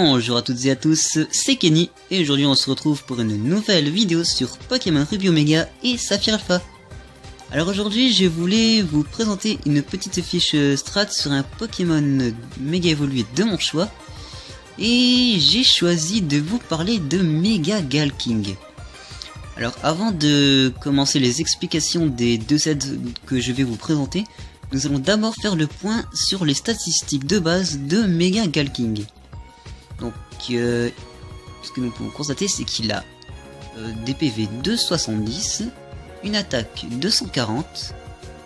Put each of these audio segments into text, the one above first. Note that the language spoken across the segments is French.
Bonjour à toutes et à tous, c'est Kenny et aujourd'hui on se retrouve pour une nouvelle vidéo sur Pokémon Ruby Omega et Saphir Alpha. Alors aujourd'hui je voulais vous présenter une petite fiche strat sur un Pokémon méga évolué de mon choix et j'ai choisi de vous parler de Mega Galking. Alors avant de commencer les explications des deux sets que je vais vous présenter, nous allons d'abord faire le point sur les statistiques de base de Mega Galking. Donc, ce que nous pouvons constater, c'est qu'il a des PV de 70, une attaque de 140,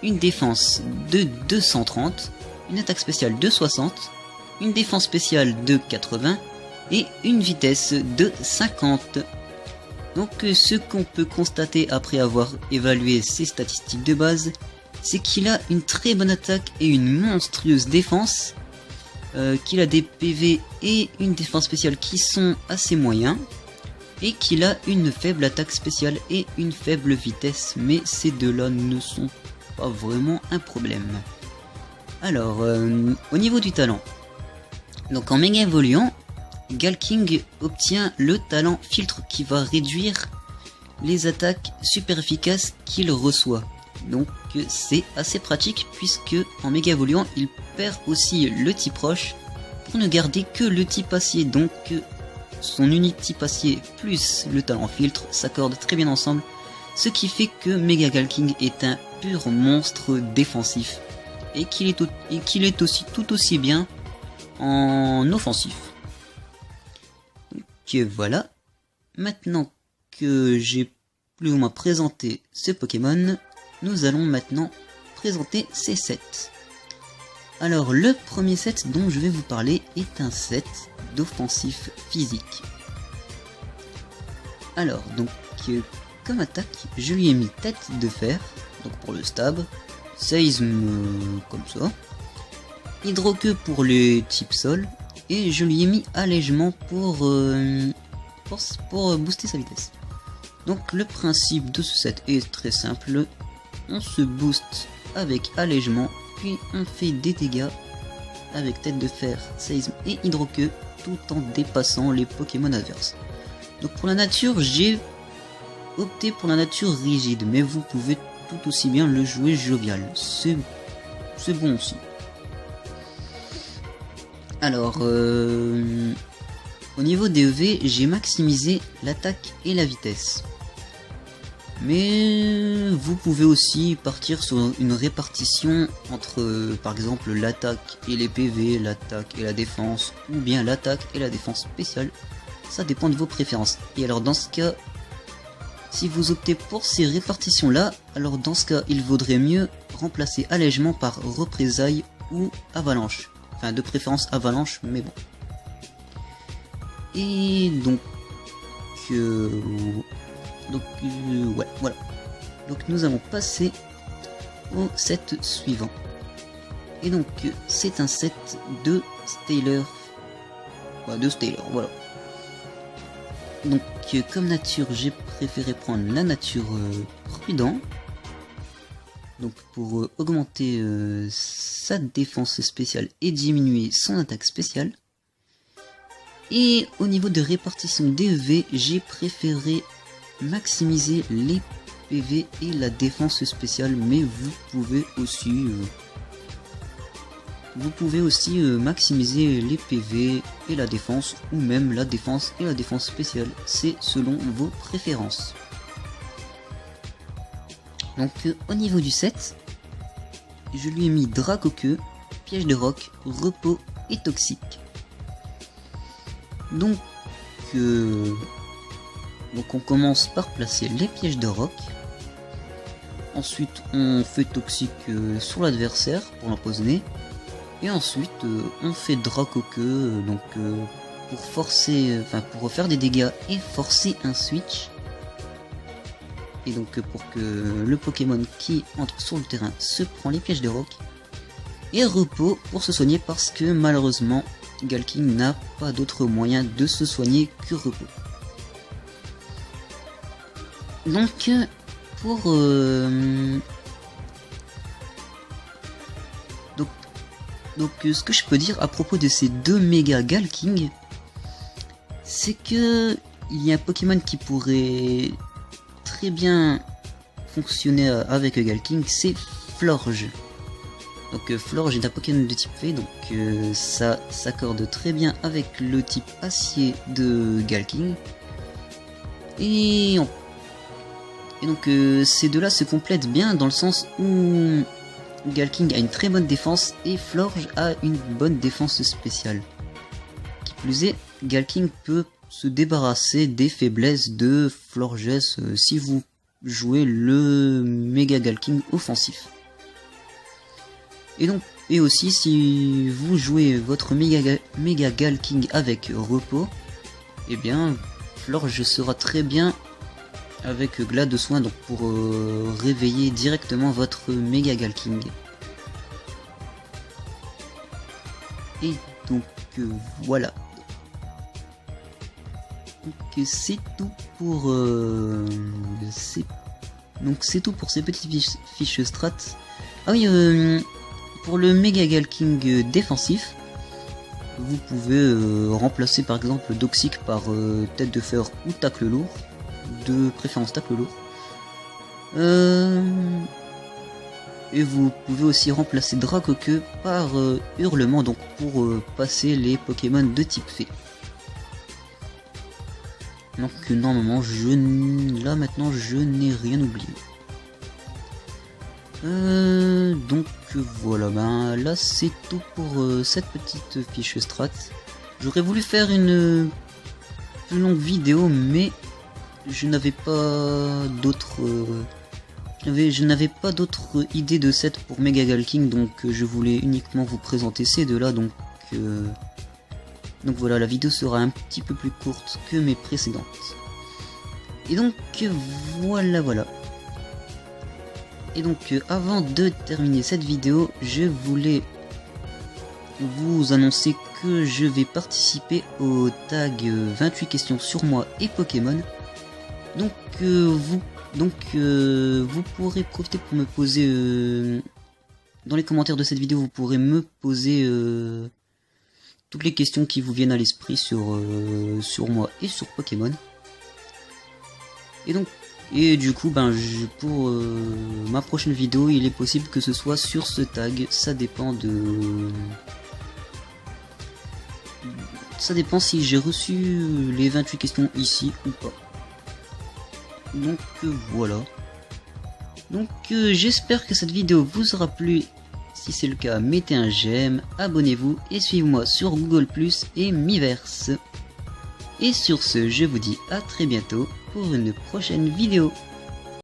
une défense de 230, une attaque spéciale de 60, une défense spéciale de 80 et une vitesse de 50. Donc, ce qu'on peut constater après avoir évalué ses statistiques de base, c'est qu'il a une très bonne attaque et une monstrueuse défense. Qu'il a des PV et une défense spéciale qui sont assez moyens, et qu'il a une faible attaque spéciale et une faible vitesse, mais ces deux-là ne sont pas vraiment un problème. Alors, au niveau du talent, donc en méga évoluant, Galking obtient le talent filtre qui va réduire les attaques super efficaces qu'il reçoit. Donc c'est assez pratique puisque en méga évoluant il perd aussi le type roche pour ne garder que le type acier, donc son unique type acier plus le talent filtre s'accordent très bien ensemble, ce qui fait que Mega Galking est un pur monstre défensif et qu'il est aussi tout aussi bien en offensif. Donc voilà, maintenant que j'ai plus ou moins présenté ce Pokémon, nous allons maintenant présenter ces sets. Alors le premier set dont je vais vous parler est un set d'offensif physique. Alors donc comme attaque je lui ai mis tête de fer, donc pour le stab, séisme comme ça, hydroqueue pour les types sol, et je lui ai mis allègement pour booster sa vitesse. Donc le principe de ce set est très simple. On se booste avec allègement, puis on fait des dégâts avec tête de fer, séisme et hydroqueue, tout en dépassant les Pokémon adverses. Donc pour la nature, j'ai opté pour la nature rigide, mais vous pouvez tout aussi bien le jouer jovial, c'est bon aussi. Alors, au niveau des EV, j'ai maximisé l'attaque et la vitesse. Mais vous pouvez aussi partir sur une répartition entre par exemple l'attaque et les PV, l'attaque et la défense, ou bien l'attaque et la défense spéciale. Ça dépend de vos préférences. Et alors dans ce cas, si vous optez pour ces répartitions là, alors dans ce cas il vaudrait mieux remplacer allègement par représailles ou avalanche. Enfin de préférence avalanche, mais bon. Et donc ouais, voilà. Donc nous allons passer au set suivant. Et donc c'est un set de Stealer. Voilà. Donc comme nature, j'ai préféré prendre la nature prudent. Donc pour augmenter sa défense spéciale et diminuer son attaque spéciale. Et au niveau de répartition des EV, j'ai préféré maximiser les PV et la défense spéciale, mais vous pouvez aussi maximiser les PV et la défense, ou même la défense et la défense spéciale, c'est selon vos préférences. Donc au niveau du set, je lui ai mis Dracoqueux, piège de roc, repos et toxique. Donc on commence par placer les pièges de roc. Ensuite on fait toxique sur l'adversaire pour l'empoisonner. Et ensuite on fait Dracoqueux pour forcer, pour faire des dégâts et forcer un switch. Et donc pour que le Pokémon qui entre sur le terrain se prend les pièges de roc. Et repos pour se soigner parce que malheureusement Galking n'a pas d'autre moyen de se soigner que repos. Donc pour ce que je peux dire à propos de ces deux méga Galking, c'est que il y a un Pokémon qui pourrait très bien fonctionner avec Galking, c'est Florge. Donc Florge est un Pokémon de type fée, donc ça s'accorde très bien avec le type acier de Galking. Et donc ces deux-là se complètent bien dans le sens où Galking a une très bonne défense et Florge a une bonne défense spéciale. Qui plus est, Galking peut se débarrasser des faiblesses de Florges si vous jouez le Mega Galking offensif. Et aussi si vous jouez votre Mega Galking avec repos, et bien Florge sera très bien avec Glade de soin, donc pour réveiller directement votre Mega Galking. Et donc voilà. Donc c'est tout pour c'est tout pour ces petites fiches strat. Ah oui, pour le Mega Galking défensif, vous pouvez remplacer par exemple Doxic par tête de fer ou tacle lourd, de préférence tacle lourd. Et vous pouvez aussi remplacer Dracoque par Hurlement, donc pour passer les Pokémon de type fée. Donc normalement là maintenant je n'ai rien oublié. Donc voilà, ben là c'est tout pour cette petite fiche strat. J'aurais voulu faire une plus longue vidéo, mais je n'avais pas d'autres idées de set pour Mega Galking, donc je voulais uniquement vous présenter ces deux là. Donc voilà, la vidéo sera un petit peu plus courte que mes précédentes. Et donc voilà. Et donc avant de terminer cette vidéo, je voulais vous annoncer que je vais participer au tag 28 questions sur moi et Pokémon. Donc vous pourrez profiter pour me poser dans les commentaires de cette vidéo, vous pourrez me poser toutes les questions qui vous viennent à l'esprit sur moi et sur Pokémon. Et du coup, ben, pour ma prochaine vidéo, il est possible que ce soit sur ce tag. Ça dépend si j'ai reçu les 28 questions ici ou pas. Donc voilà. Donc j'espère que cette vidéo vous aura plu. Si c'est le cas, mettez un j'aime, abonnez-vous et suivez-moi sur Google+ et Miiverse. Et sur ce, je vous dis à très bientôt pour une prochaine vidéo.